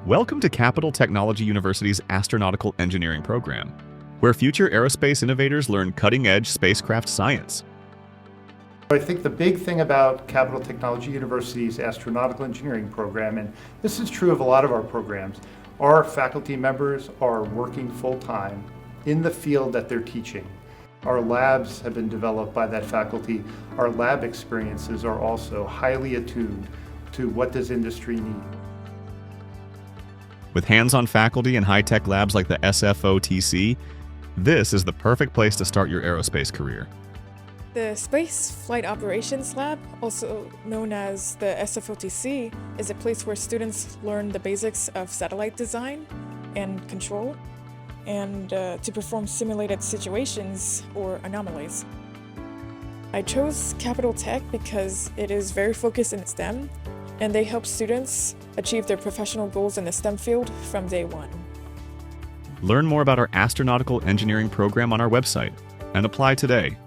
Welcome to Capital Technology University's Astronautical Engineering program, where future aerospace innovators learn cutting-edge spacecraft science. I think the big thing about Capital Technology University's Astronautical Engineering program, and this is true of a lot of our programs, our faculty members are working full-time in the field that they're teaching. Our labs have been developed by that faculty. Our lab experiences are also highly attuned to what does industry need. With hands-on faculty and high-tech labs like the SFOTC, this is the perfect place to start your aerospace career. The Space Flight Operations Lab, also known as the SFOTC, is a place where students learn the basics of satellite design and control, and to perform simulated situations or anomalies. I chose Capital Tech because it is very focused in STEM, and they help students achieve their professional goals in the STEM field from day one. Learn more about our astronautical engineering program on our website and apply today.